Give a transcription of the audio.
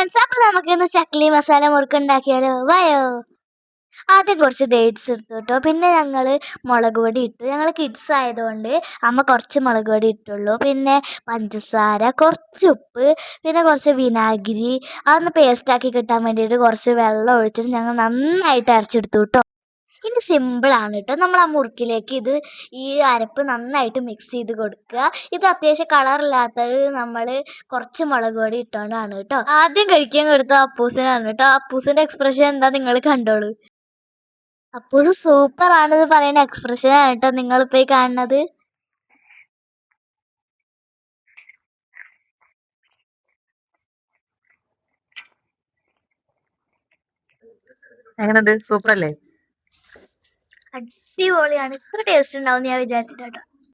Friends, അപ്പൊ നമുക്ക് ഇന്ന് ചക്ലി മസാല മുറുക്ക് ഉണ്ടാക്കിയാലോ? വായോ. ആദ്യം കുറച്ച് ഡേറ്റ്സ് എടുത്തു കേട്ടോ. പിന്നെ ഞങ്ങൾ മുളക് പൊടി ഇട്ടു. ഞങ്ങൾ കിഡ്സ് ആയതുകൊണ്ട് അമ്മ കുറച്ച് മുളക് പൊടി ഇട്ടുള്ളൂ. പിന്നെ പഞ്ചസാര, കുറച്ച് ഉപ്പ്, പിന്നെ കുറച്ച് വിനാഗിരി. അതൊന്ന് പേസ്റ്റാക്കി കിട്ടാൻ വേണ്ടിയിട്ട് കുറച്ച് വെള്ളം ഒഴിച്ചിട്ട് ഞങ്ങൾ നന്നായിട്ട് അരച്ചെടുത്തു കേട്ടോ. ഇനി സിമ്പിളാണ് കേട്ടോ. നമ്മൾ ആ മുറുക്കിലേക്ക് ഈ അരപ്പ് നന്നായിട്ട് മിക്സ് ചെയ്ത് കൊടുക്കുക. ഇത് അത്യാവശ്യം കളറില്ലാത്തത് നമ്മൾ കുറച്ച് മുളക് പൊടി ഇട്ടുകൊണ്ടാണ് കേട്ടോ. ആദ്യം കഴിക്കാൻ കൊടുത്ത അപ്പൂസിനാണ് കേട്ടോ. അപ്പൂസിന്റെ എക്സ്പ്രഷൻ എന്താ നിങ്ങൾ കണ്ടോളൂ. അപ്പൂസ് സൂപ്പർ ആണെന്ന് പറയുന്ന എക്സ്പ്രഷനാണ് കേട്ടോ നിങ്ങളിപ്പോൾ ഈ കാണുന്നത്. എങ്ങനെയുണ്ട്? സൂപ്പർ അല്ലേ? അടിപൊളിയാണ്. ഇത്ര ടേസ്റ്റ് ഉണ്ടാവും ഞാൻ വിചാരിച്ചിട്ടോ.